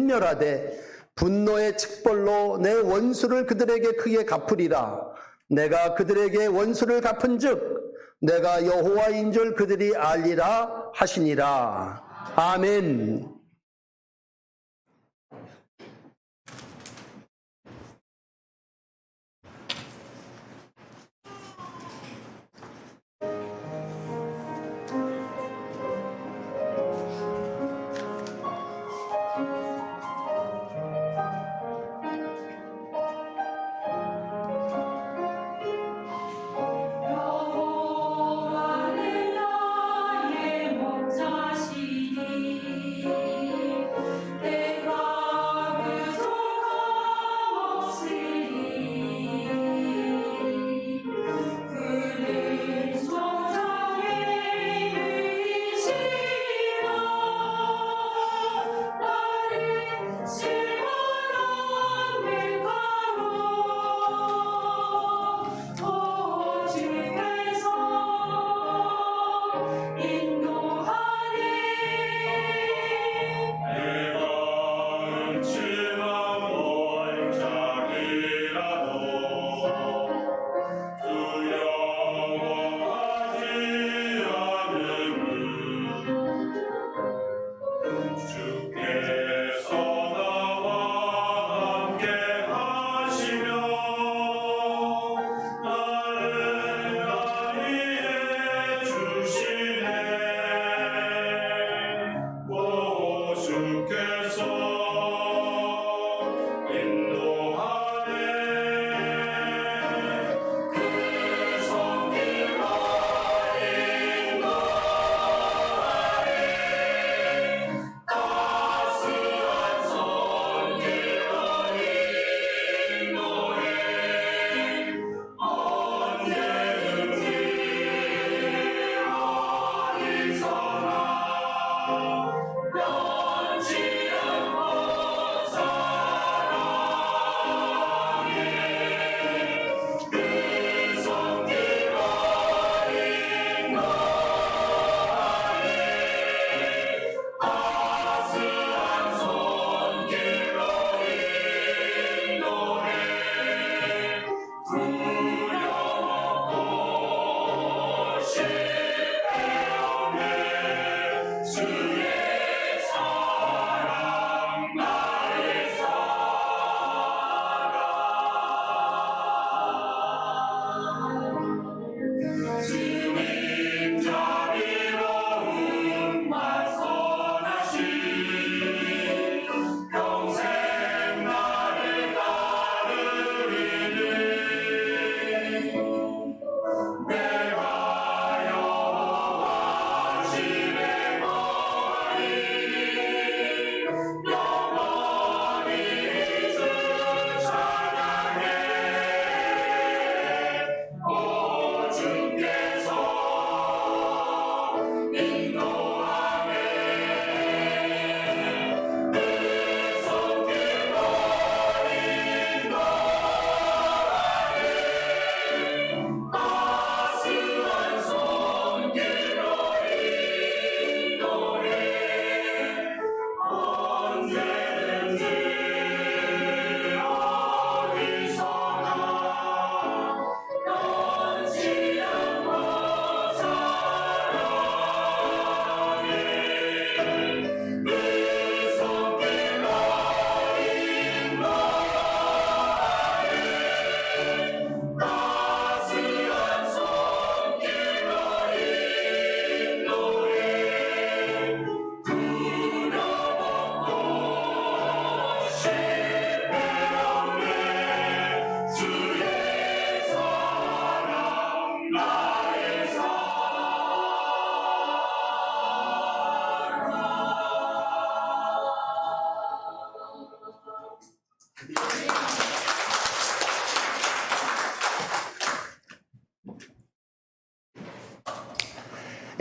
멸하되 분노의 칙벌로 내 원수를 그들에게 크게 갚으리라. 내가 그들에게 원수를 갚은즉 내가 여호와인 줄 그들이 알리라 하시니라. 아멘.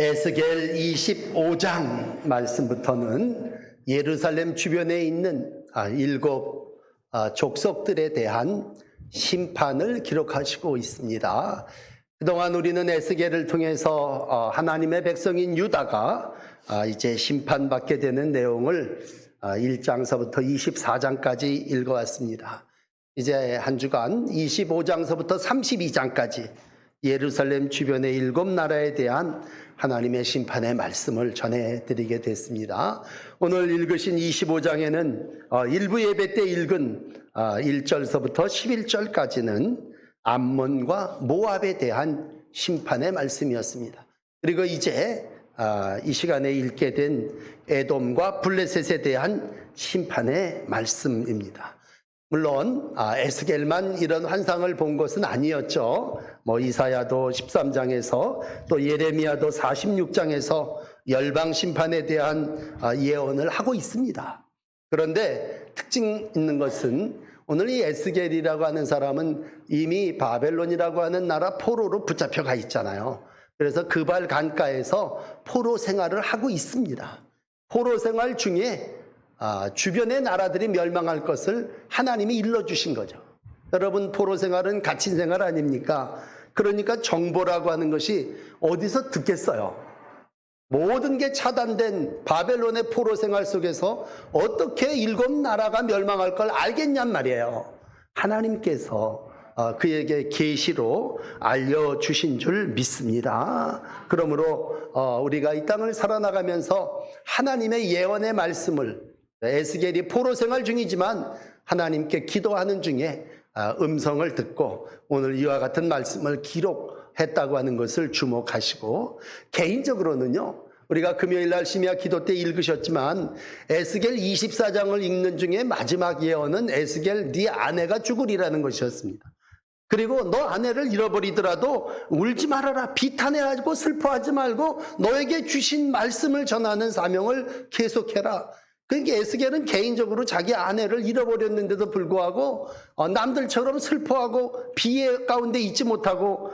에스겔 25장 말씀부터는 예루살렘 주변에 있는 일곱 족속들에 대한 심판을 기록하시고 있습니다. 그동안 우리는 에스겔을 통해서 하나님의 백성인 유다가 이제 심판받게 되는 내용을 1장서부터 24장까지 읽어왔습니다. 이제 한 주간 25장서부터 32장까지 예루살렘 주변의 7나라에 대한 하나님의 심판의 말씀을 전해드리게 됐습니다. 오늘 읽으신 25장에는 일부 예배 때 읽은 1절서부터 11절까지는 암몬과 모압에 대한 심판의 말씀이었습니다. 그리고 이제 이 시간에 읽게 된 에돔과 블레셋에 대한 심판의 말씀입니다. 물론 에스겔만 이런 환상을 본 것은 아니었죠. 이사야도 13장에서 또 예레미야도 46장에서 열방 심판에 대한 예언을 하고 있습니다. 그런데 특징 있는 것은 오늘 이 에스겔이라고 하는 사람은 이미 바벨론이라고 하는 나라 포로로 붙잡혀가 있잖아요. 그래서 그발 강가에서 포로 생활을 하고 있습니다. 포로 생활 중에 주변의 나라들이 멸망할 것을 하나님이 일러주신 거죠. 여러분, 포로 생활은 갇힌 생활 아닙니까? 그러니까 정보라고 하는 것이 어디서 듣겠어요? 모든 게 차단된 바벨론의 포로 생활 속에서 어떻게 7나라가 멸망할 걸 알겠냔 말이에요. 하나님께서 그에게 계시로 알려주신 줄 믿습니다. 그러므로 우리가 이 땅을 살아나가면서 하나님의 예언의 말씀을, 에스겔이 포로 생활 중이지만 하나님께 기도하는 중에 음성을 듣고 오늘 이와 같은 말씀을 기록했다고 하는 것을 주목하시고, 개인적으로는요, 우리가 금요일 날 심야 기도 때 읽으셨지만 에스겔 24장을 읽는 중에 마지막 예언은 에스겔 네 아내가 죽으리라는 것이었습니다. 그리고 너 아내를 잃어버리더라도 울지 말아라, 비탄해하고 슬퍼하지 말고 너에게 주신 말씀을 전하는 사명을 계속해라. 그러니까 에스겔은 개인적으로 자기 아내를 잃어버렸는데도 불구하고 남들처럼 슬퍼하고 비애 가운데 있지 못하고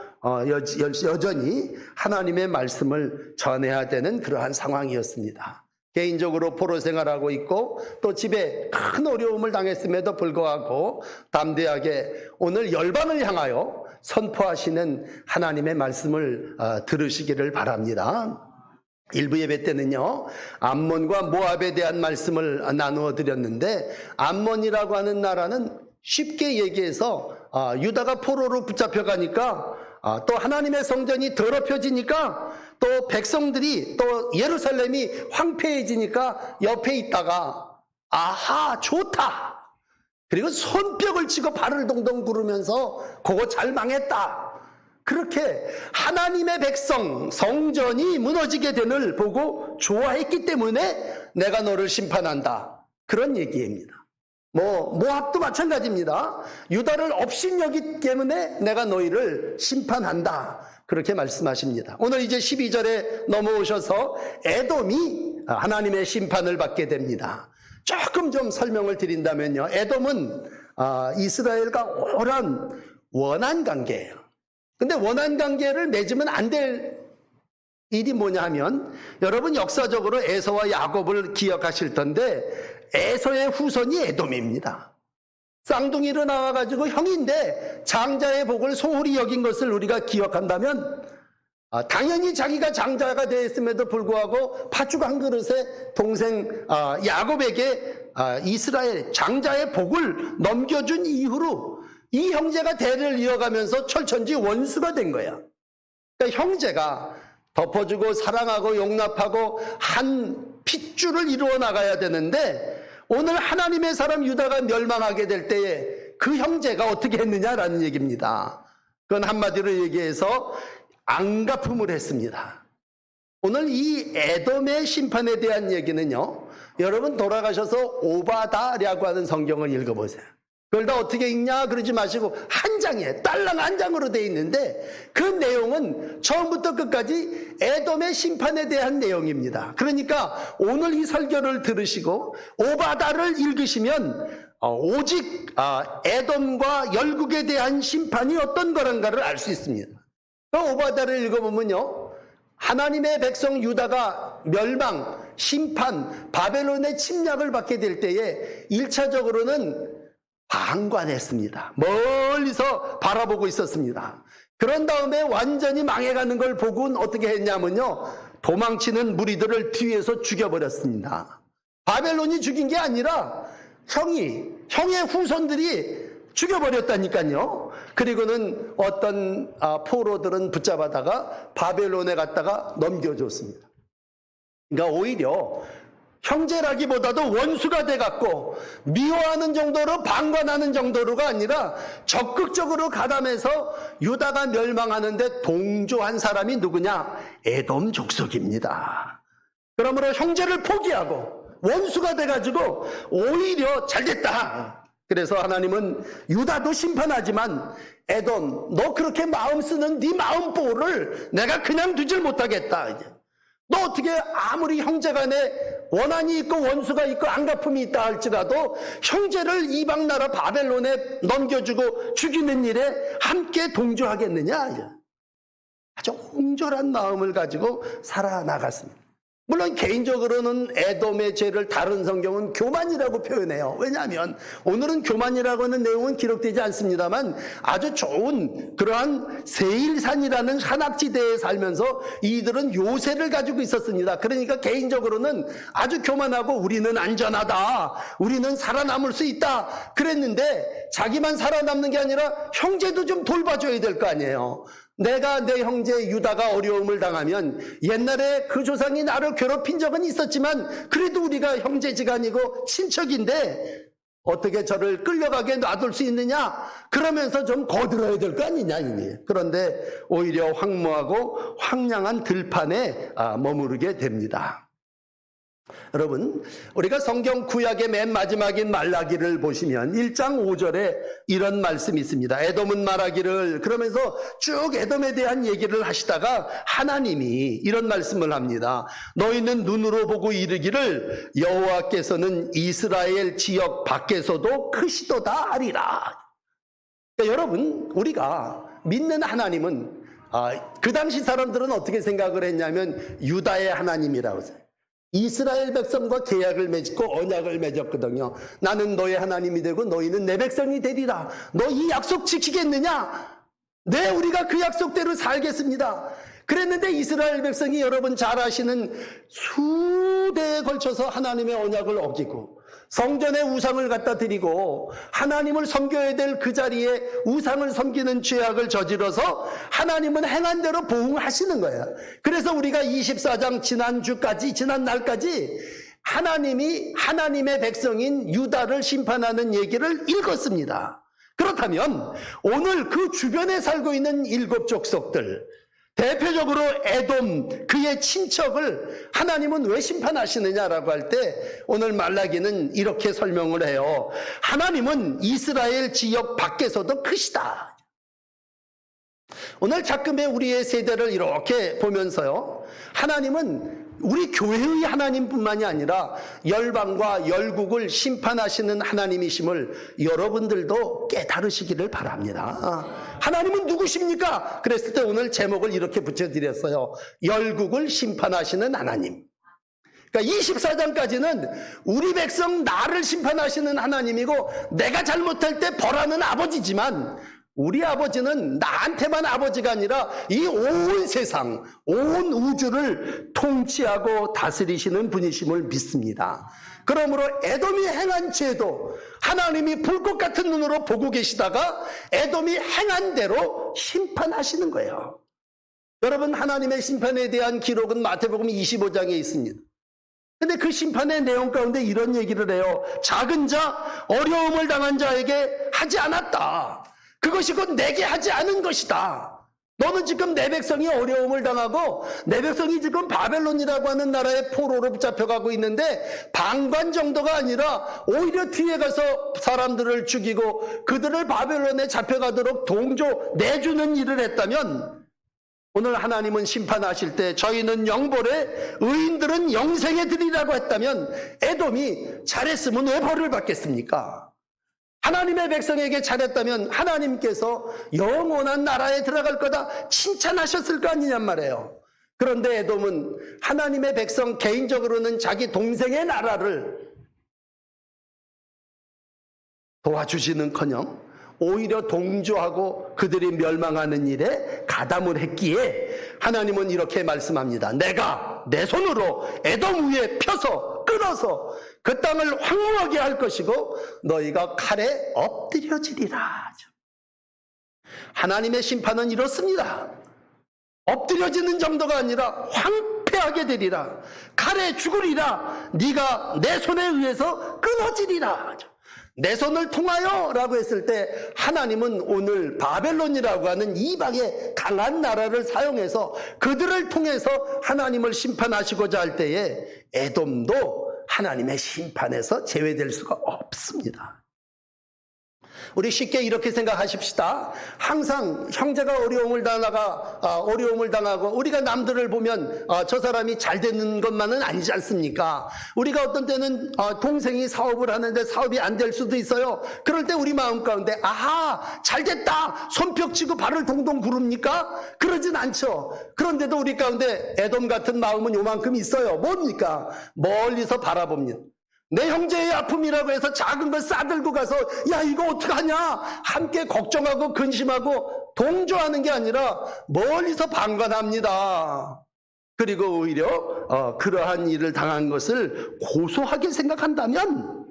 여전히 하나님의 말씀을 전해야 되는 그러한 상황이었습니다. 개인적으로 포로 생활하고 있고 또 집에 큰 어려움을 당했음에도 불구하고 담대하게 오늘 열방을 향하여 선포하시는 하나님의 말씀을 들으시기를 바랍니다. 일부 예배 때는요, 암몬과 모압에 대한 말씀을 나누어 드렸는데, 암몬이라고 하는 나라는 쉽게 얘기해서 유다가 포로로 붙잡혀가니까 또 하나님의 성전이 더럽혀지니까 또 백성들이 또 예루살렘이 황폐해지니까 옆에 있다가 아하 좋다, 그리고 손뼉을 치고 발을 동동 구르면서 그거 잘 망했다, 그렇게 하나님의 백성 성전이 무너지게 된을 보고 좋아했기 때문에 내가 너를 심판한다, 그런 얘기입니다. 모압도 마찬가지입니다. 유다를 업신여기기 때문에 내가 너희를 심판한다, 그렇게 말씀하십니다. 오늘 이제 12절에 넘어오셔서 에돔이 하나님의 심판을 받게 됩니다. 조금 좀 설명을 드린다면요, 에돔은 이스라엘과 오랜 원한 관계예요. 근데 원한 관계를 맺으면 안 될 일이 뭐냐 하면, 여러분 역사적으로 에서와 야곱을 기억하실 텐데 에서의 후손이 에돔입니다. 쌍둥이로 나와가지고 형인데 장자의 복을 소홀히 여긴 것을 우리가 기억한다면, 당연히 자기가 장자가 되었음에도 불구하고 팥죽 한 그릇에 동생 야곱에게 이스라엘 장자의 복을 넘겨준 이후로 이 형제가 대를 이어가면서 철천지 원수가 된 거야. 그러니까 형제가 덮어주고 사랑하고 용납하고 한 핏줄을 이루어 나가야 되는데, 오늘 하나님의 사람 유다가 멸망하게 될 때에 그 형제가 어떻게 했느냐라는 얘기입니다. 그건 한마디로 얘기해서 앙가품을 했습니다. 오늘 이 에돔의 심판에 대한 얘기는요, 여러분 돌아가셔서 오바다라고 하는 성경을 읽어보세요. 그걸 다 어떻게 읽냐 그러지 마시고 한 장에 딸랑 한 장으로 되어 있는데 그 내용은 처음부터 끝까지 에돔의 심판에 대한 내용입니다. 그러니까 오늘 이 설교를 들으시고 오바다를 읽으시면 오직 에돔과 열국에 대한 심판이 어떤 거란가를 알 수 있습니다. 그 오바다를 읽어보면요, 하나님의 백성 유다가 멸망, 심판, 바벨론의 침략을 받게 될 때에 1차적으로는 방관했습니다. 멀리서 바라보고 있었습니다. 그런 다음에 완전히 망해가는 걸 보고는 어떻게 했냐면요, 도망치는 무리들을 뒤에서 죽여버렸습니다. 바벨론이 죽인 게 아니라 형의 후손들이 죽여버렸다니까요. 그리고는 어떤 포로들은 붙잡아다가 바벨론에 갔다가 넘겨줬습니다. 그러니까 오히려 형제라기보다도 원수가 돼갖고 미워하는 정도로 방관하는 정도로가 아니라 적극적으로 가담해서 유다가 멸망하는데 동조한 사람이 누구냐? 에돔 족속입니다. 그러므로 형제를 포기하고 원수가 돼가지고 오히려 잘됐다. 그래서 하나님은 유다도 심판하지만 에돔, 너 그렇게 마음 쓰는 네 마음보를 내가 그냥 두질 못하겠다. 이제. 너 어떻게 아무리 형제간에 원한이 있고 원수가 있고 안갚음이 있다 할지라도 형제를 이방 나라 바벨론에 넘겨주고 죽이는 일에 함께 동조하겠느냐? 아주 홍졸한 마음을 가지고 살아나갔습니다. 물론 개인적으로는 에돔의 죄를 다른 성경은 교만이라고 표현해요. 왜냐하면 오늘은 교만이라고 하는 내용은 기록되지 않습니다만 아주 좋은 그러한 세일산이라는 산악지대에 살면서 이들은 요새를 가지고 있었습니다. 그러니까 개인적으로는 아주 교만하고 우리는 안전하다, 우리는 살아남을 수 있다 그랬는데 자기만 살아남는 게 아니라 형제도 좀 돌봐줘야 될 거 아니에요. 내가 내 형제 유다가 어려움을 당하면 옛날에 그 조상이 나를 괴롭힌 적은 있었지만 그래도 우리가 형제지간이고 친척인데 어떻게 저를 끌려가게 놔둘 수 있느냐? 그러면서 좀 거들어야 될 거 아니냐 이니. 그런데 오히려 황무하고 황량한 들판에 머무르게 됩니다. 여러분, 우리가 성경 구약의 맨 마지막인 말라기를 보시면 1장 5절에 이런 말씀이 있습니다. 에돔은 말하기를, 그러면서 쭉 에돔에 대한 얘기를 하시다가 하나님이 이런 말씀을 합니다. 너희는 눈으로 보고 이르기를 여호와께서는 이스라엘 지역 밖에서도 크시도다 하리라. 그러니까 여러분, 우리가 믿는 하나님은 그 당시 사람들은 어떻게 생각을 했냐면 유다의 하나님이라고 해요. 이스라엘 백성과 계약을 맺고 언약을 맺었거든요. 나는 너의 하나님이 되고 너희는 내 백성이 되리라. 너 이 약속 지키겠느냐? 네, 우리가 그 약속대로 살겠습니다. 그랬는데 이스라엘 백성이 여러분 잘 아시는 수대에 걸쳐서 하나님의 언약을 어기고 성전에 우상을 갖다 드리고 하나님을 섬겨야 될 그 자리에 우상을 섬기는 죄악을 저질러서 하나님은 행한 대로 보응하시는 거예요. 그래서 우리가 24장 지난 날까지 하나님이 하나님의 백성인 유다를 심판하는 얘기를 읽었습니다. 그렇다면 오늘 그 주변에 살고 있는 7 족속들, 대표적으로 에돔, 그의 친척을 하나님은 왜 심판하시느냐라고 할 때 오늘 말라기는 이렇게 설명을 해요. 하나님은 이스라엘 지역 밖에서도 크시다. 오늘 자금의 우리의 세대를 이렇게 보면서요, 하나님은 우리 교회의 하나님뿐만이 아니라 열방과 열국을 심판하시는 하나님이심을 여러분들도 깨달으시기를 바랍니다. 하나님은 누구십니까? 그랬을 때 오늘 제목을 이렇게 붙여드렸어요. 열국을 심판하시는 하나님. 그러니까 24장까지는 우리 백성 나를 심판하시는 하나님이고 내가 잘못할 때 벌하는 아버지지만 우리 아버지는 나한테만 아버지가 아니라 이 온 세상, 온 우주를 통치하고 다스리시는 분이심을 믿습니다. 그러므로 에돔이 행한 죄도 하나님이 불꽃 같은 눈으로 보고 계시다가 에돔이 행한 대로 심판하시는 거예요. 여러분, 하나님의 심판에 대한 기록은 마태복음 25장에 있습니다. 근데 그 심판의 내용 가운데 이런 얘기를 해요. 작은 자, 어려움을 당한 자에게 하지 않았다. 그것이 곧 내게 하지 않은 것이다. 너는 지금 내 백성이 어려움을 당하고 내 백성이 지금 바벨론이라고 하는 나라의 포로로 붙잡혀가고 있는데 방관 정도가 아니라 오히려 뒤에 가서 사람들을 죽이고 그들을 바벨론에 잡혀가도록 동조 내주는 일을 했다면 오늘 하나님은 심판하실 때 저희는 영벌에 의인들은 영생에 드리라고 했다면 에돔이 잘했으면 왜 벌을 받겠습니까? 하나님의 백성에게 잘했다면 하나님께서 영원한 나라에 들어갈 거다 칭찬하셨을 거 아니냔 말이에요. 그런데 에돔은 하나님의 백성, 개인적으로는 자기 동생의 나라를 도와주시는커녕 오히려 동조하고 그들이 멸망하는 일에 가담을 했기에 하나님은 이렇게 말씀합니다. 내가 내 손으로 에돔 위에 펴서 끊어서 그 땅을 황무하게 할 것이고 너희가 칼에 엎드려지리라. 하나님의 심판은 이렇습니다. 엎드려지는 정도가 아니라 황폐하게 되리라. 칼에 죽으리라. 네가 내 손에 의해서 끊어지리라. 내 손을 통하여 라고 했을 때 하나님은 오늘 바벨론이라고 하는 이방의 강한 나라를 사용해서 그들을 통해서 하나님을 심판하시고자 할 때에 에돔도 하나님의 심판에서 제외될 수가 없습니다. 우리 쉽게 이렇게 생각하십시다. 항상 형제가 어려움을 당하고 우리가 남들을 보면 저 사람이 잘 되는 것만은 아니지 않습니까? 우리가 어떤 때는 동생이 사업을 하는데 사업이 안 될 수도 있어요. 그럴 때 우리 마음 가운데 아하 잘 됐다 손뼉 치고 발을 동동 구릅니까? 그러진 않죠. 그런데도 우리 가운데 에돔 같은 마음은 요만큼 있어요. 뭡니까? 멀리서 바라봅니다. 내 형제의 아픔이라고 해서 작은 걸 싸들고 가서 야 이거 어떡하냐 함께 걱정하고 근심하고 동조하는 게 아니라 멀리서 방관합니다. 그리고 오히려 그러한 일을 당한 것을 고소하게 생각한다면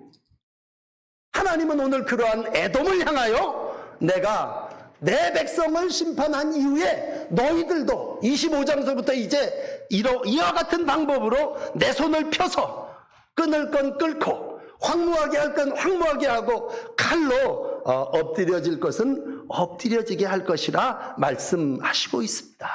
하나님은 오늘 그러한 에돔을 향하여 내가 내 백성을 심판한 이후에 너희들도 25장서부터 이제 이와 같은 방법으로 내 손을 펴서 끊을 건 끊고 황무하게 할 건 황무하게 하고 칼로 엎드려질 것은 엎드려지게 할 것이라 말씀하시고 있습니다.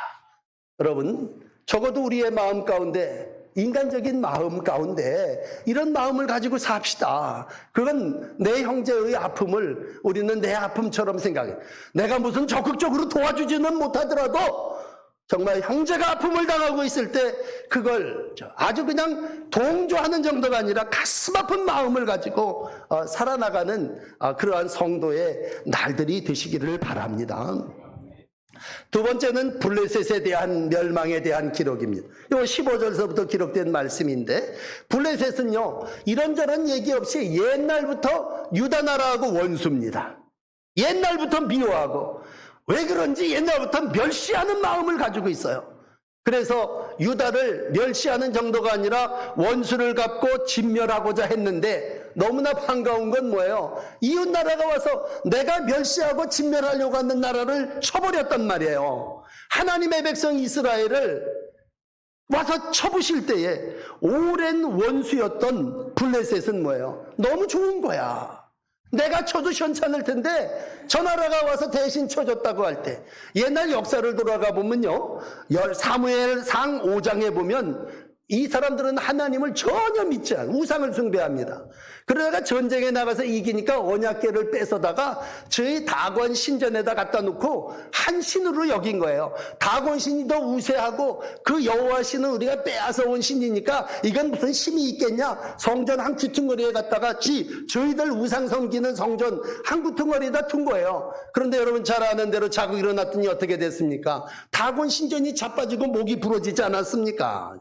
여러분 적어도 우리의 마음 가운데 인간적인 마음 가운데 이런 마음을 가지고 삽시다. 그건 내 형제의 아픔을 우리는 내 아픔처럼 생각해. 내가 무슨 적극적으로 도와주지는 못하더라도 정말 형제가 아픔을 당하고 있을 때 그걸 아주 그냥 동조하는 정도가 아니라 가슴 아픈 마음을 가지고 살아나가는 그러한 성도의 날들이 되시기를 바랍니다. 두 번째는 블레셋에 대한 멸망에 대한 기록입니다. 이거 15절서부터 기록된 말씀인데 블레셋은요 이런저런 얘기 없이 옛날부터 유다 나라하고 원수입니다. 옛날부터 미워하고 왜 그런지 옛날부터 멸시하는 마음을 가지고 있어요. 그래서 유다를 멸시하는 정도가 아니라 원수를 갚고 진멸하고자 했는데 너무나 반가운 건 뭐예요? 이웃 나라가 와서 내가 멸시하고 진멸하려고 하는 나라를 쳐버렸단 말이에요. 하나님의 백성 이스라엘을 와서 쳐부실 때에 오랜 원수였던 블레셋은 뭐예요? 너무 좋은 거야. 내가 쳐도 현찮을 텐데 저 나라가 와서 대신 쳐줬다고 할 때 옛날 역사를 돌아가 보면요 사무엘상 5장에 보면 이 사람들은 하나님을 전혀 믿지 않아요. 우상을 숭배합니다. 그러다가 전쟁에 나가서 이기니까 언약궤를 뺏어다가 저희 다곤 신전에다 갖다 놓고 한 신으로 여긴 거예요. 다곤 신이 더 우세하고 그 여호와 신은 우리가 빼앗아 온 신이니까 이건 무슨 힘이 있겠냐. 성전 한 귀퉁거리에 갖다가 저희들 우상 섬기는 성전 한 귀퉁거리에다 둔 거예요. 그런데 여러분 잘 아는 대로 자고 일어났더니 어떻게 됐습니까? 다곤 신전이 자빠지고 목이 부러지지 않았습니까?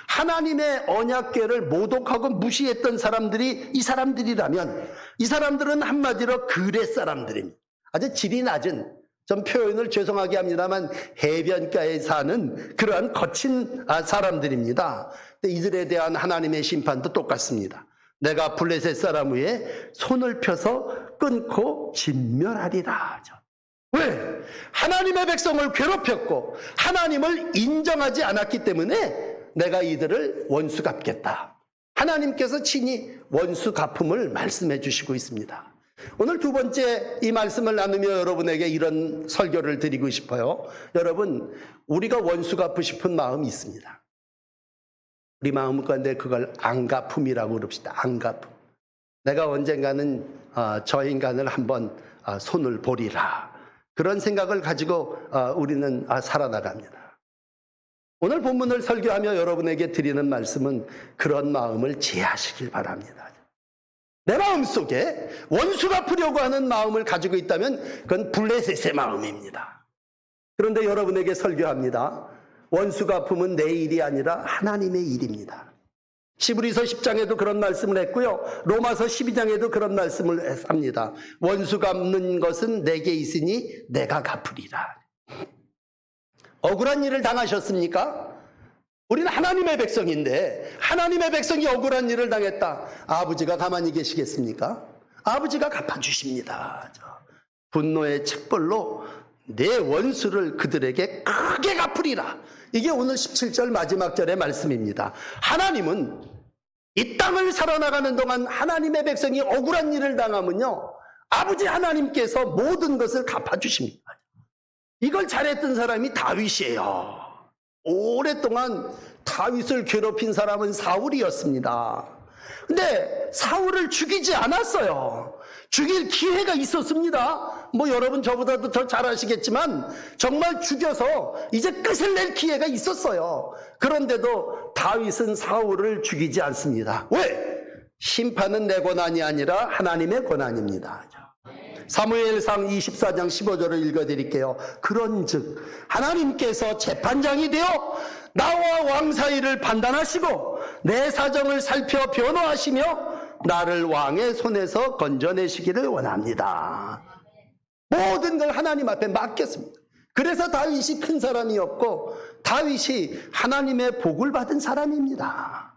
하나님의 언약궤를 모독하고 무시했던 사람들이 이 사람들이라면 이 사람들은 한마디로 그렛 사람들입니다. 아주 질이 낮은, 좀 표현을 죄송하게 합니다만 해변가에 사는 그러한 거친 사람들입니다. 근데 이들에 대한 하나님의 심판도 똑같습니다. 내가 블레셋 사람 위에 손을 펴서 끊고 진멸하리라. 왜? 하나님의 백성을 괴롭혔고 하나님을 인정하지 않았기 때문에 내가 이들을 원수 갚겠다. 하나님께서 친히 원수 갚음을 말씀해 주시고 있습니다. 오늘 두 번째 이 말씀을 나누며 여러분에게 이런 설교를 드리고 싶어요. 여러분, 우리가 원수 갚고 싶은 마음이 있습니다. 우리 마음 가운데 그걸 안갚음이라고 그럽시다. 안갚음. 내가 언젠가는 저 인간을 한번 손을 보리라. 그런 생각을 가지고 우리는 살아나갑니다. 오늘 본문을 설교하며 여러분에게 드리는 말씀은 그런 마음을 제하시길 바랍니다. 내 마음속에 원수 갚으려고 하는 마음을 가지고 있다면 그건 블레셋의 마음입니다. 그런데 여러분에게 설교합니다. 원수 갚음은 내 일이 아니라 하나님의 일입니다. 히브리서 10장에도 그런 말씀을 했고요. 로마서 12장에도 그런 말씀을 합니다. 원수 갚는 것은 내게 있으니 내가 갚으리라. 억울한 일을 당하셨습니까? 우리는 하나님의 백성인데 하나님의 백성이 억울한 일을 당했다. 아버지가 가만히 계시겠습니까? 아버지가 갚아주십니다. 분노의 책벌로 내 원수를 그들에게 크게 갚으리라. 이게 오늘 17절 마지막 절의 말씀입니다. 하나님은 이 땅을 살아나가는 동안 하나님의 백성이 억울한 일을 당하면요, 아버지 하나님께서 모든 것을 갚아주십니다. 이걸 잘했던 사람이 다윗이에요. 오랫동안 다윗을 괴롭힌 사람은 사울이었습니다. 근데 사울을 죽이지 않았어요. 죽일 기회가 있었습니다. 뭐 여러분 저보다도 더 잘 아시겠지만 정말 죽여서 이제 끝을 낼 기회가 있었어요. 그런데도 다윗은 사울을 죽이지 않습니다. 왜? 심판은 내 권한이 아니라 하나님의 권한입니다. 사무엘상 24장 15절을 읽어드릴게요. 그런즉 하나님께서 재판장이 되어 나와 왕 사이를 판단하시고 내 사정을 살펴 변호하시며 나를 왕의 손에서 건져내시기를 원합니다. 모든 걸 하나님 앞에 맡겼습니다. 그래서 다윗이 큰 사람이었고 다윗이 하나님의 복을 받은 사람입니다.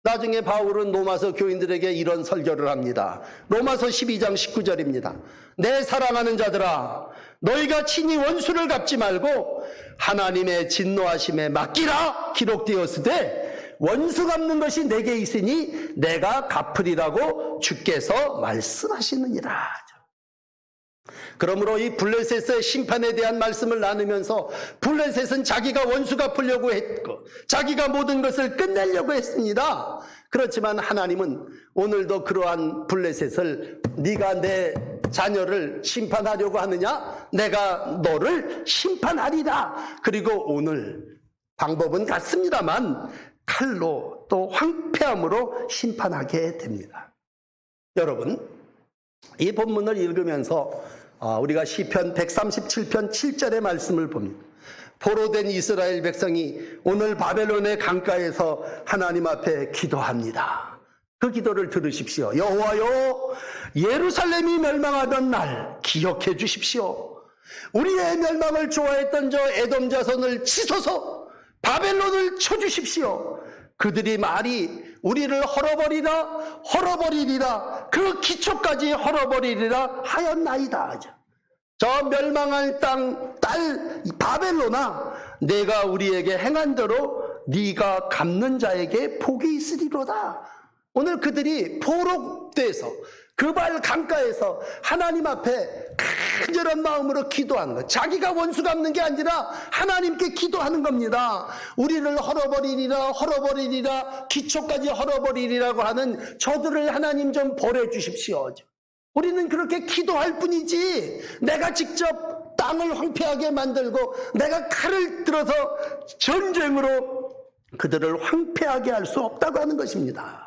나중에 바울은 로마서 교인들에게 이런 설교를 합니다. 로마서 12장 19절입니다. 내 사랑하는 자들아, 너희가 친히 원수를 갚지 말고 하나님의 진노하심에 맡기라 기록되었으되 원수 갚는 것이 내게 있으니 내가 갚으리라고 주께서 말씀하시느니라. 그러므로 이 블레셋의 심판에 대한 말씀을 나누면서 블레셋은 자기가 원수 갚으려고 했고 자기가 모든 것을 끝내려고 했습니다. 그렇지만 하나님은 오늘도 그러한 블레셋을 네가 내 자녀를 심판하려고 하느냐? 내가 너를 심판하리라. 그리고 오늘 방법은 같습니다만 칼로 또 황폐함으로 심판하게 됩니다. 여러분, 이 본문을 읽으면서 우리가 시편 137편 7절의 말씀을 봅니다. 포로된 이스라엘 백성이 오늘 바벨론의 강가에서 하나님 앞에 기도합니다. 그 기도를 들으십시오. 여호와여, 예루살렘이 멸망하던 날 기억해 주십시오. 우리의 멸망을 좋아했던 저 에돔 자손을 치소서. 바벨론을 쳐주십시오. 그들이 말이 우리를 헐어버리리라 그 기초까지 헐어버리리라 하였나이다. 저 멸망할 딸 바벨론아, 내가 우리에게 행한 대로 네가 갚는 자에게 복이 있으리로다. 오늘 그들이 포로돼서 그발 강가에서 하나님 앞에 간절한 마음으로 기도하는 것. 자기가 원수 갚는 게 아니라 하나님께 기도하는 겁니다. 우리를 헐어버리리라 기초까지 헐어버리리라고 하는 저들을 하나님 좀 벌해 주십시오. 우리는 그렇게 기도할 뿐이지 내가 직접 땅을 황폐하게 만들고 내가 칼을 들어서 전쟁으로 그들을 황폐하게 할 수 없다고 하는 것입니다.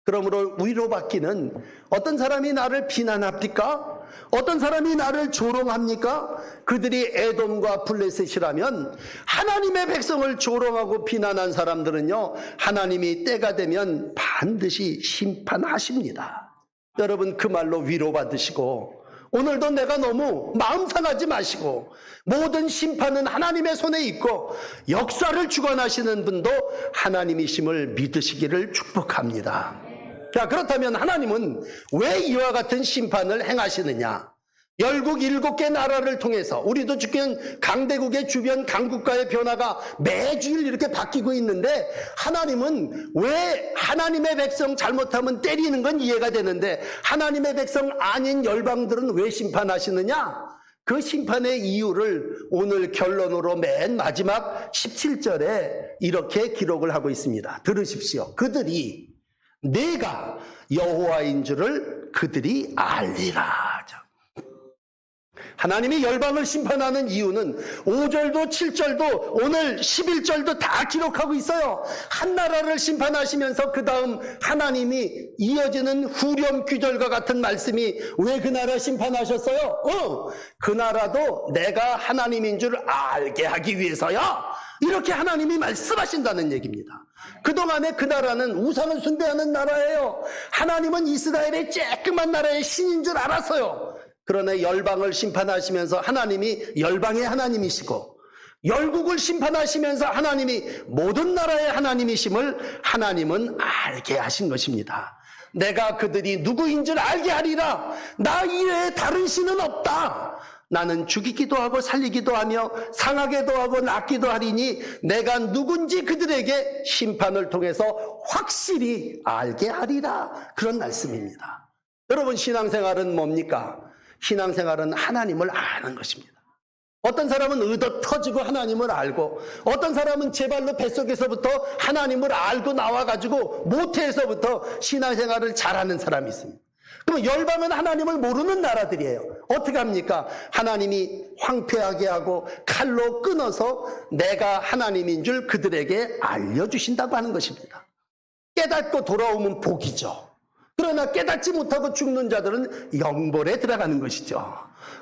그러므로 위로받기는 어떤 사람이 나를 비난합니까? 어떤 사람이 나를 조롱합니까? 그들이 에돔과 블레셋이라면 하나님의 백성을 조롱하고 비난한 사람들은요, 하나님이 때가 되면 반드시 심판하십니다. 여러분, 그 말로 위로받으시고 오늘도 내가 너무 마음 상하지 마시고 모든 심판은 하나님의 손에 있고 역사를 주관하시는 분도 하나님이심을 믿으시기를 축복합니다. 자, 그렇다면 하나님은 왜 이와 같은 심판을 행하시느냐? 열국 7개 나라를 통해서 우리도 지금 강대국의 주변 강국가의 변화가 매주일 이렇게 바뀌고 있는데 하나님은 왜 하나님의 백성 잘못하면 때리는 건 이해가 되는데 하나님의 백성 아닌 열방들은 왜 심판하시느냐? 그 심판의 이유를 오늘 결론으로 맨 마지막 17절에 이렇게 기록을 하고 있습니다. 들으십시오. 그들이 내가 여호와인 줄을 그들이 알리라. 하나님이 열방을 심판하는 이유는 5절도 7절도 오늘 11절도 다 기록하고 있어요. 한 나라를 심판하시면서 그 다음 하나님이 이어지는 후렴 귀절과 같은 말씀이 왜 그 나라 심판하셨어요? 그 나라도 내가 하나님인 줄 알게 하기 위해서야. 이렇게 하나님이 말씀하신다는 얘기입니다. 그동안에 그 나라는 우상을 숭배하는 나라예요. 하나님은 이스라엘의 쬐끄만 나라의 신인 줄 알았어요. 그러나 열방을 심판하시면서 하나님이 열방의 하나님이시고 열국을 심판하시면서 하나님이 모든 나라의 하나님이심을 하나님은 알게 하신 것입니다. 내가 그들이 누구인 줄 알게 하리라. 나 이외에 다른 신은 없다. 나는 죽이기도 하고 살리기도 하며 상하게도 하고 낫기도 하리니 내가 누군지 그들에게 심판을 통해서 확실히 알게 하리라. 그런 말씀입니다. 여러분, 신앙생활은 뭡니까? 신앙생활은 하나님을 아는 것입니다. 어떤 사람은 의도 터지고 하나님을 알고, 어떤 사람은 제 발로 뱃속에서부터 하나님을 알고 나와가지고 모태에서부터 신앙생활을 잘하는 사람이 있습니다. 그러면 열방은 하나님을 모르는 나라들이에요. 어떻게 합니까? 하나님이 황폐하게 하고 칼로 끊어서 내가 하나님인 줄 그들에게 알려주신다고 하는 것입니다. 깨닫고 돌아오면 복이죠. 그러나 깨닫지 못하고 죽는 자들은 영벌에 들어가는 것이죠.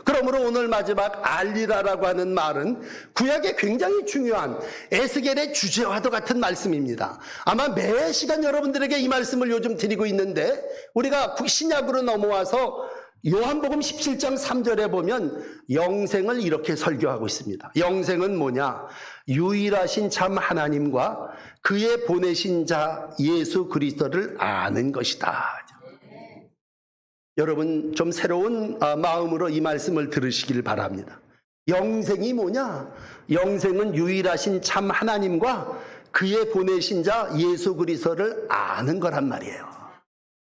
그러므로 오늘 마지막 알리라라고 하는 말은 구약에 굉장히 중요한 에스겔의 주제와도 같은 말씀입니다. 아마 매 시간 여러분들에게 이 말씀을 요즘 드리고 있는데, 우리가 신약으로 넘어와서 요한복음 17장 3절에 보면 영생을 이렇게 설교하고 있습니다. 영생은 뭐냐? 유일하신 참 하나님과 그의 보내신 자 예수 그리스도를 아는 것이다. 여러분, 좀 새로운 마음으로 이 말씀을 들으시길 바랍니다. 영생이 뭐냐? 영생은 유일하신 참 하나님과 그의 보내신 자 예수 그리스도를 아는 거란 말이에요.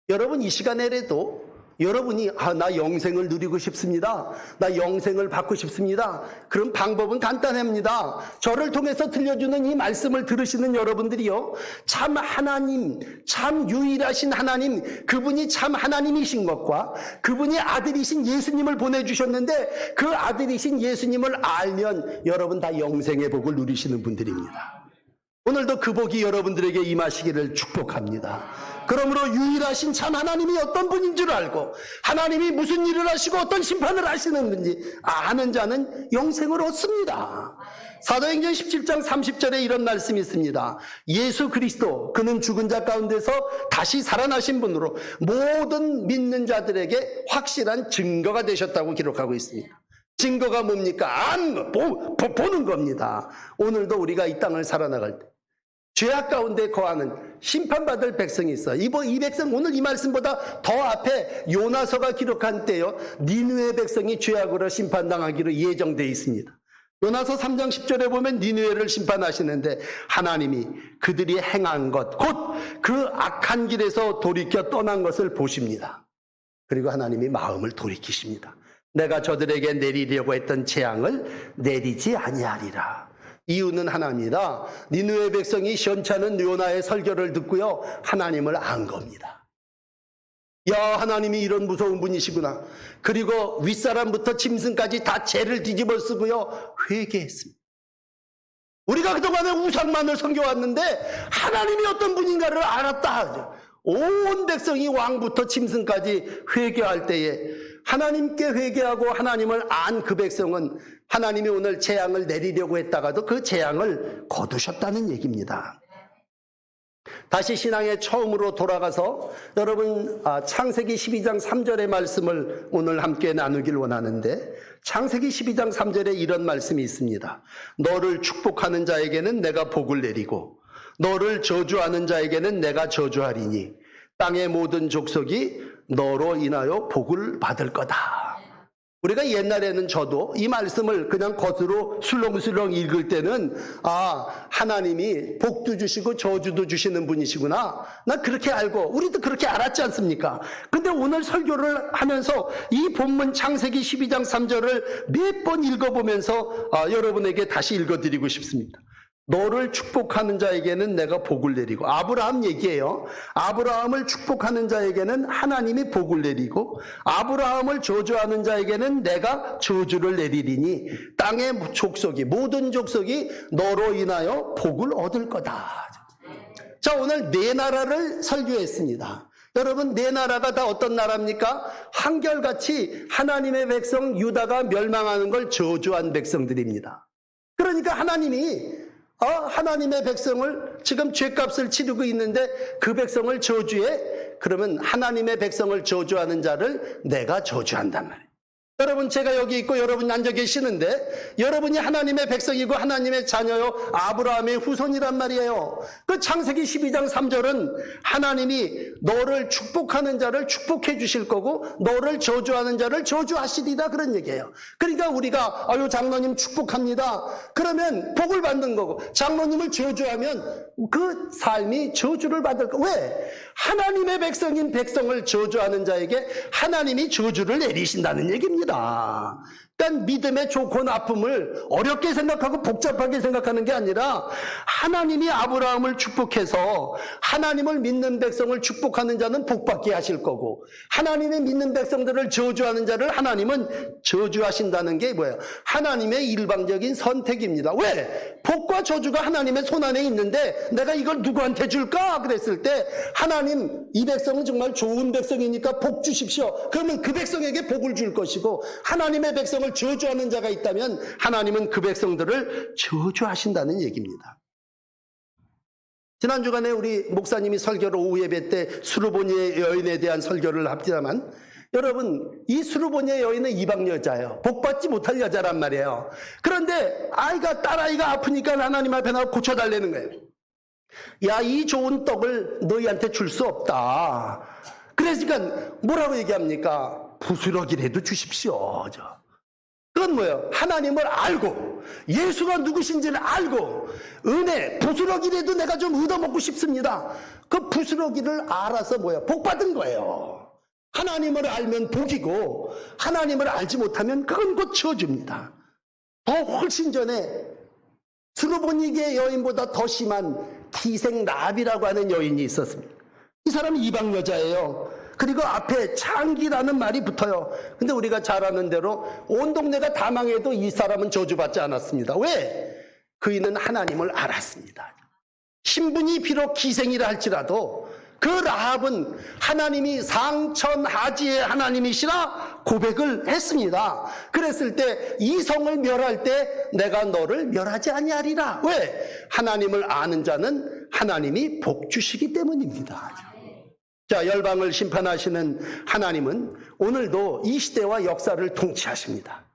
여러분, 이 시간에라도 여러분이 나 영생을 누리고 싶습니다. 나 영생을 받고 싶습니다. 그럼 방법은 간단합니다. 저를 통해서 들려주는 이 말씀을 들으시는 여러분들이요, 참 하나님, 참 유일하신 하나님, 그분이 참 하나님이신 것과 그분이 아들이신 예수님을 보내주셨는데 그 아들이신 예수님을 알면 여러분 다 영생의 복을 누리시는 분들입니다. 오늘도 그 복이 여러분들에게 임하시기를 축복합니다. 그러므로 유일하신 참 하나님이 어떤 분인 줄 알고 하나님이 무슨 일을 하시고 어떤 심판을 하시는지 아는 자는 영생을 얻습니다. 사도행전 17장 30절에 이런 말씀이 있습니다. 예수 그리스도, 그는 죽은 자 가운데서 다시 살아나신 분으로 모든 믿는 자들에게 확실한 증거가 되셨다고 기록하고 있습니다. 증거가 뭡니까? 보는 겁니다. 오늘도 우리가 이 땅을 살아나갈 때 죄악 가운데 거하는 심판받을 백성이 있어요. 이 백성, 오늘 이 말씀보다 더 앞에 요나서가 기록한 때요, 니느웨 백성이 죄악으로 심판당하기로 예정되어 있습니다. 요나서 3장 10절에 보면 니느웨를 심판하시는데 하나님이 그들이 행한 것, 곧 그 악한 길에서 돌이켜 떠난 것을 보십니다. 그리고 하나님이 마음을 돌이키십니다. 내가 저들에게 내리려고 했던 재앙을 내리지 아니하리라. 이유는 하나입니다. 니느웨 백성이 시원찮은 요나의 설교를 듣고요, 하나님을 안 겁니다. 야, 하나님이 이런 무서운 분이시구나. 그리고 윗사람부터 짐승까지 다 죄를 뒤집어 쓰고요, 회개했습니다. 우리가 그동안에 우상만을 섬겨왔는데 하나님이 어떤 분인가를 알았다. 온 백성이 왕부터 짐승까지 회개할 때에 하나님께 회개하고 하나님을 안 그 백성은 하나님이 오늘 재앙을 내리려고 했다가도 그 재앙을 거두셨다는 얘기입니다. 다시 신앙의 처음으로 돌아가서 여러분, 창세기 12장 3절의 말씀을 오늘 함께 나누길 원하는데, 창세기 12장 3절에 이런 말씀이 있습니다. 너를 축복하는 자에게는 내가 복을 내리고 너를 저주하는 자에게는 내가 저주하리니 땅의 모든 족속이 너로 인하여 복을 받을 거다. 우리가 옛날에는 저도 이 말씀을 그냥 겉으로 술렁술렁 읽을 때는 하나님이 복도 주시고 저주도 주시는 분이시구나, 난 그렇게 알고 우리도 그렇게 알았지 않습니까? 근데 오늘 설교를 하면서 이 본문 창세기 12장 3절을 몇 번 읽어보면서 여러분에게 다시 읽어드리고 싶습니다. 너를 축복하는 자에게는 내가 복을 내리고, 아브라함 얘기예요. 아브라함을 축복하는 자에게는 하나님이 복을 내리고 아브라함을 저주하는 자에게는 내가 저주를 내리리니 땅의 족속이, 모든 족속이 너로 인하여 복을 얻을 거다. 자, 오늘 네 나라를 설교했습니다. 여러분, 네 나라가 다 어떤 나라입니까? 한결같이 하나님의 백성 유다가 멸망하는 걸 저주한 백성들입니다. 그러니까 하나님이 하나님의 백성을 지금 죄값을 치르고 있는데 그 백성을 저주해? 그러면 하나님의 백성을 저주하는 자를 내가 저주한단 말이에요. 여러분, 제가 여기 있고 여러분이 앉아 계시는데 여러분이 하나님의 백성이고 하나님의 자녀요, 아브라함의 후손이란 말이에요. 그 창세기 12장 3절은 하나님이 너를 축복하는 자를 축복해 주실 거고 너를 저주하는 자를 저주하시리다, 그런 얘기예요. 그러니까 우리가 아유 장로님 축복합니다 그러면 복을 받는 거고, 장로님을 저주하면 그 삶이 저주를 받을 거. 왜? 하나님의 백성인 백성을 저주하는 자에게 하나님이 저주를 내리신다는 얘기입니다. 그러니까 믿음의 좋고 나쁨을 어렵게 생각하고 복잡하게 생각하는 게 아니라, 하나님이 아브라함을 축복해서 하나님을 믿는 백성을 축복하는 자는 복받게 하실 거고, 하나님의 믿는 백성들을 저주하는 자를 하나님은 저주하신다는 게 뭐예요? 하나님의 일방적인 선택입니다. 왜? 복과 저주가 하나님의 손안에 있는데 내가 이걸 누구한테 줄까? 그랬을 때 하나님, 이 백성은 정말 좋은 백성이니까 복 주십시오. 그러면 그 백성에게 복을 줄 것이고, 하나님의 백성을 저주하는 자가 있다면 하나님은 그 백성들을 저주하신다는 얘기입니다. 지난 주간에 우리 목사님이 설교로 오후 예배 때 수르보니의 여인에 대한 설교를 합니다만, 여러분, 이 수르보니의 여인은 이방 여자예요. 복받지 못할 여자란 말이에요. 그런데 딸아이가 아프니까 하나님 앞에 나와 고쳐달라는 거예요. 야, 이 좋은 떡을 너희한테 줄 수 없다. 그러니까 뭐라고 얘기합니까? 부스러기라도 주십시오. 그건 뭐예요? 하나님을 알고 예수가 누구신지를 알고 은혜, 부스러기라도 내가 좀 얻어먹고 싶습니다. 그 부스러기를 알아서 뭐예요? 복 받은 거예요. 하나님을 알면 복이고, 하나님을 알지 못하면 그건 곧 저주입니다. 더 훨씬 전에 수르보니게 여인보다 더 심한 기생랍이라고 하는 여인이 있었습니다. 이 사람은 이방 여자예요. 그리고 앞에 창기라는 말이 붙어요. 근데 우리가 잘 아는 대로 온 동네가 다 망해도 이 사람은 저주받지 않았습니다. 왜? 그이는 하나님을 알았습니다. 신분이 비록 기생이라 할지라도 그 라합은 하나님이 상천하지의 하나님이시라 고백을 했습니다. 그랬을 때 이 성을 멸할 때 내가 너를 멸하지 아니하리라. 왜? 하나님을 아는 자는 하나님이 복 주시기 때문입니다. 자, 열방을 심판하시는 하나님은 오늘도 이 시대와 역사를 통치하십니다.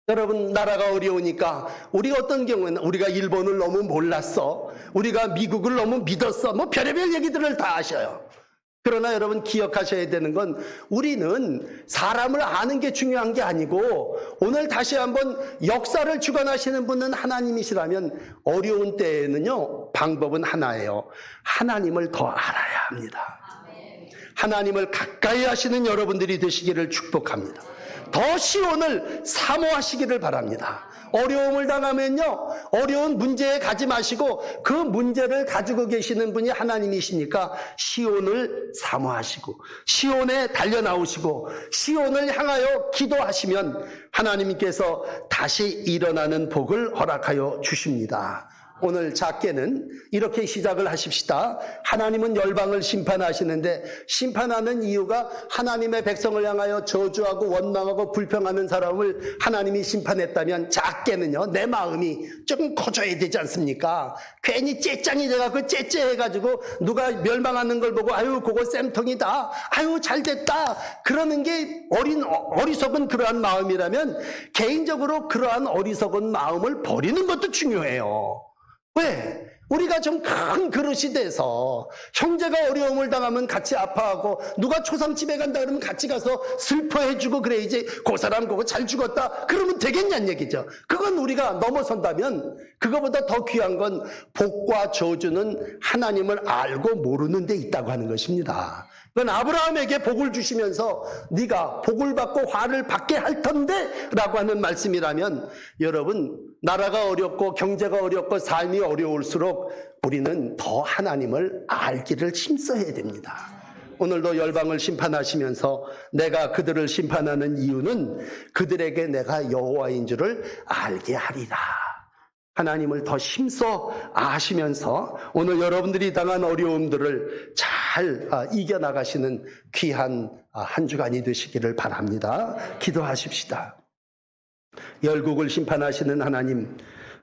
여러분, 나라가 어려우니까 우리가 어떤 경우에는 우리가 일본을 너무 몰랐어, 우리가 미국을 너무 믿었어, 뭐 별의별 얘기들을 다 하셔요. 그러나 여러분 기억하셔야 되는 건, 우리는 사람을 아는 게 중요한 게 아니고, 오늘 다시 한번 역사를 주관하시는 분은 하나님이시라면 어려운 때에는요, 방법은 하나예요. 하나님을 더 알아야 합니다. 하나님을 가까이 하시는 여러분들이 되시기를 축복합니다. 더 시온을 사모하시기를 바랍니다. 어려움을 당하면요, 어려운 문제에 가지 마시고 그 문제를 가지고 계시는 분이 하나님이시니까 시온을 사모하시고 시온에 달려나오시고 시온을 향하여 기도하시면 하나님께서 다시 일어나는 복을 허락하여 주십니다. 오늘 작게는 이렇게 시작을 하십시다. 하나님은 열방을 심판하시는데, 심판하는 이유가 하나님의 백성을 향하여 저주하고 원망하고 불평하는 사람을 하나님이 심판했다면, 작게는요, 내 마음이 조금 커져야 되지 않습니까? 괜히 째짱이 돼가지고 째째해가지고 누가 멸망하는 걸 보고 아유 그거 쌤통이다, 아유 잘됐다 그러는 게 어리석은 그러한 마음이라면, 개인적으로 그러한 어리석은 마음을 버리는 것도 중요해요. 왜? 우리가 좀 큰 그릇이 돼서 형제가 어려움을 당하면 같이 아파하고, 누가 초상집에 간다 그러면 같이 가서 슬퍼해주고 그래야지, 그 사람 그거 잘 죽었다 그러면 되겠냐는 얘기죠. 그건 우리가 넘어선다면, 그거보다 더 귀한 건 복과 저주는 하나님을 알고 모르는 데 있다고 하는 것입니다. 그건 아브라함에게 복을 주시면서 네가 복을 받고 화를 받게 할 텐데 라고 하는 말씀이라면, 여러분, 나라가 어렵고 경제가 어렵고 삶이 어려울수록 우리는 더 하나님을 알기를 힘써야 됩니다. 오늘도 열방을 심판하시면서 내가 그들을 심판하는 이유는 그들에게 내가 여호와인 줄을 알게 하리라. 하나님을 더 힘써 아시면서 오늘 여러분들이 당한 어려움들을 잘 이겨나가시는 귀한 한 주간이 되시기를 바랍니다. 기도하십시다. 열국을 심판하시는 하나님,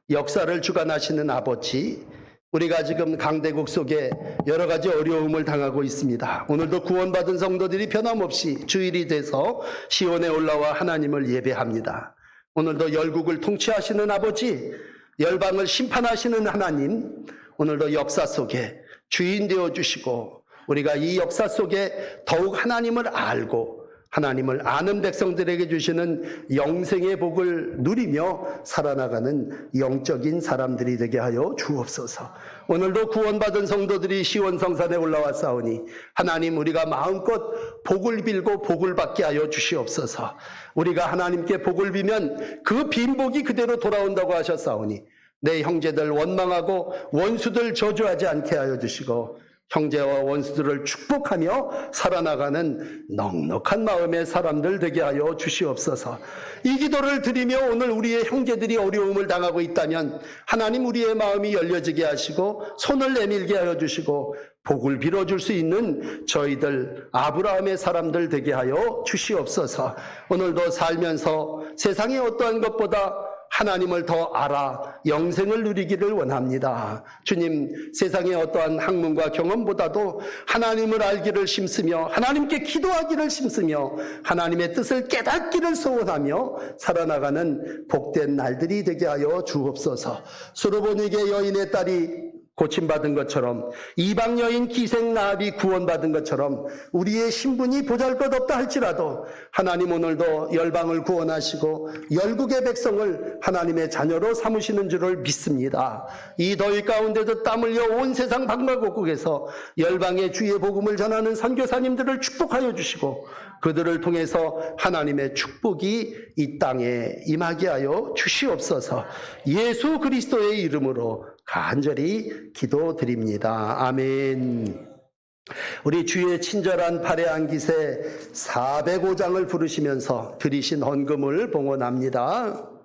역사를 주관하시는 아버지, 우리가 지금 강대국 속에 여러 가지 어려움을 당하고 있습니다. 오늘도 구원받은 성도들이 변함없이 주일이 돼서 시온에 올라와 하나님을 예배합니다. 오늘도 열국을 통치하시는 아버지, 열방을 심판하시는 하나님, 오늘도 역사 속에 주인 되어 주시고 우리가 이 역사 속에 더욱 하나님을 알고 하나님을 아는 백성들에게 주시는 영생의 복을 누리며 살아나가는 영적인 사람들이 되게 하여 주옵소서. 오늘도 구원받은 성도들이 시온 성산에 올라와 싸우니 하나님, 우리가 마음껏 복을 빌고 복을 받게 하여 주시옵소서. 우리가 하나님께 복을 비면 그 빈 복이 그대로 돌아온다고 하셨사오니 내 형제들 원망하고 원수들 저주하지 않게 하여 주시고 형제와 원수들을 축복하며 살아나가는 넉넉한 마음의 사람들 되게 하여 주시옵소서. 이 기도를 드리며 오늘 우리의 형제들이 어려움을 당하고 있다면 하나님, 우리의 마음이 열려지게 하시고 손을 내밀게 하여 주시고 복을 빌어줄 수 있는 저희들 아브라함의 사람들 되게 하여 주시옵소서. 오늘도 살면서 세상의 어떠한 것보다 하나님을 더 알아 영생을 누리기를 원합니다. 주님, 세상의 어떠한 학문과 경험보다도 하나님을 알기를 심쓰며 하나님께 기도하기를 심쓰며 하나님의 뜻을 깨닫기를 소원하며 살아나가는 복된 날들이 되게 하여 주옵소서. 수르보니게 여인의 딸이 고침받은 것처럼, 이방 여인 기생 라합이 구원받은 것처럼 우리의 신분이 보잘것없다 할지라도 하나님, 오늘도 열방을 구원하시고 열국의 백성을 하나님의 자녀로 삼으시는 줄을 믿습니다. 이 더위 가운데도 땀 흘려 온 세상 방방곡곡에서 열방의 주의 복음을 전하는 선교사님들을 축복하여 주시고 그들을 통해서 하나님의 축복이 이 땅에 임하게 하여 주시옵소서. 예수 그리스도의 이름으로 간절히 기도드립니다. 아멘. 우리 주의 친절한 발에 안기세 405장을 부르시면서 드리신 헌금을 봉헌합니다.